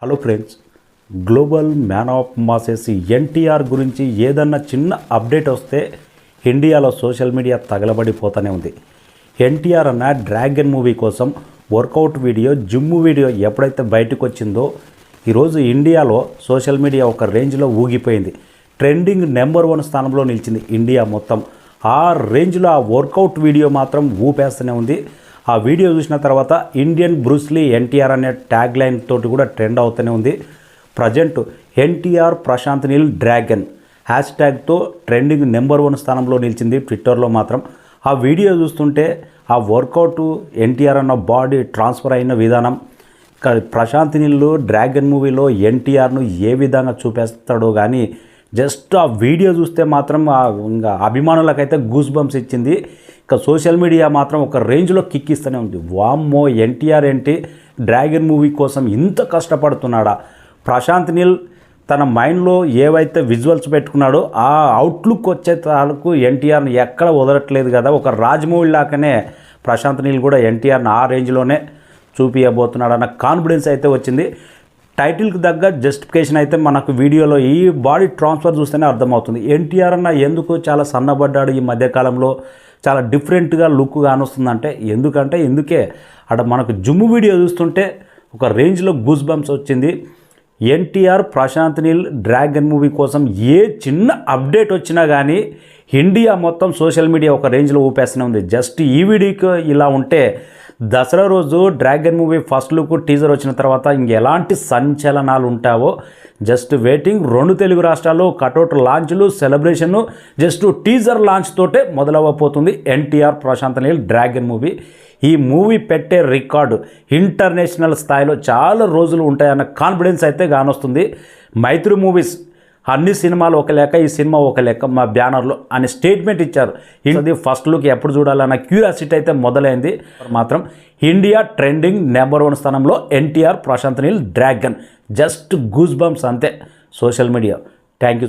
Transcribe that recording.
Hello friends, global man of masses NTR గురించి ఏదన్నా చిన్న అప్డేట్ వస్తే ఇండియాలో సోషల్ మీడియా తగలబడిపోతూనే ఉంది. ఎన్టీఆర్ అన్న డ్రాగన్ మూవీ కోసం వర్కౌట్ వీడియో, జిమ్ వీడియో ఎప్పుడైతే బయటకు వచ్చిందో ఈరోజు ఇండియాలో సోషల్ మీడియా ఒక రేంజ్లో ఊగిపోయింది. ట్రెండింగ్ నెంబర్ 1 స్థానంలో నిలిచింది ఇండియా మొత్తం. ఆ రేంజ్లో ఆ వర్కౌట్ వీడియో మాత్రం ఊపేస్తూనే ఉంది. ఆ వీడియో చూసిన తర్వాత ఇండియన్ బ్రూస్లీ ఎన్టీఆర్ అనే ట్యాగ్ లైన్ తోటి కూడా ట్రెండ్ అవుతూనే ఉంది. Present NTR Prashanth Neel dragon hash ట్యాగ్తో ట్రెండింగ్ నెంబర్ 1 స్థానంలో నిలిచింది ట్విట్టర్లో మాత్రం. ఆ వీడియో చూస్తుంటే ఆ వర్కౌట్ ఎన్టీఆర్ అన్న బాడీ ట్రాన్స్ఫర్ అయిన విధానం, ప్రశాంత్ నీల్ డ్రాగన్ మూవీలో ఎన్టీఆర్ను ఏ విధంగా చూపేస్తాడో కానీ జస్ట్ ఆ వీడియో చూస్తే మాత్రం ఇంకా అభిమానులకైతే గూస్ బంప్స్ ఇచ్చింది. ఇక సోషల్ మీడియా మాత్రం ఒక రేంజ్లో కిక్ ఇస్తూనే ఉంది. వామ్మో, ఎన్టీఆర్ ఏంటి డ్రాగన్ మూవీ కోసం ఇంత కష్టపడుతున్నాడా? ప్రశాంత్ నీల్ తన మైండ్లో ఏవైతే విజువల్స్ పెట్టుకున్నాడో ఆ అవుట్లుక్ వచ్చే తాలకు ఎన్టీఆర్ని ఎక్కడ వదలట్లేదు కదా. ఒక రాజమౌళి లాగానే ప్రశాంత్ నీల్ కూడా ఎన్టీఆర్ని ఆ రేంజ్లోనే చూపించబోతున్నాడు అన్న కాన్ఫిడెన్స్ అయితే వచ్చింది. టైటిల్కి తగ్గ జస్టిఫికేషన్ అయితే మనకు వీడియోలో ఈ బాడీ ట్రాన్స్ఫర్ చూస్తేనే అర్థమవుతుంది. ఎన్టీఆర్ అన్న ఎందుకు చాలా సన్నబడ్డాడు ఈ మధ్యకాలంలో, చాలా డిఫరెంట్గా లుక్ కానొస్తుందంటే ఎందుకే అక్కడ మనకు జిమ్ వీడియో చూస్తుంటే ఒక రేంజ్లో గూస్ బంప్స్ వచ్చింది. ఎన్టీఆర్ ప్రశాంత్ నీల్ డ్రాగన్ మూవీ కోసం ఏ చిన్న అప్డేట్ వచ్చినా కానీ ఇండియా మొత్తం సోషల్ మీడియా ఒక రేంజ్లో ఊపేస్తూనే ఉంది. జస్ట్ ఈ వీడియోకి ఇలా ఉంటే దసరా రోజు dragon movie first look teaser వచ్చిన తర్వాత ఇంకెలాంటి సంచలనాలు ఉంటావో జస్ట్ వెయిటింగ్. 2 తెలుగు రాష్ట్రాల్లో కటౌట్ లాంచ్లు, సెలబ్రేషన్లు జస్ట్ టీజర్ లాంచ్ తోటే మొదలవ్వబోతుంది ఎన్టీఆర్ ప్రశాంత్ నీల్ డ్రాగన్ మూవీ. ఈ మూవీ పెట్టే రికార్డు ఇంటర్నేషనల్ స్థాయిలో చాలా రోజులు ఉంటాయన్న కాన్ఫిడెన్స్ అయితే కానొస్తుంది. మైత్రి మూవీస్ అన్ని సినిమాలు ఒక లెక్క, ఈ సినిమా ఒక లెక్క మా బ్యానర్లో అని స్టేట్మెంట్ ఇచ్చారు. ఇది ఫస్ట్ లుక్ ఎప్పుడు చూడాలన్న క్యూరియాసిటీ అయితే మొదలైంది. మాత్రం ఇండియా ట్రెండింగ్ నెంబర్ 1 స్థానంలో NTR Prashanth Neel Dragon. Just goosebumps అంతే సోషల్ మీడియా. Thank you.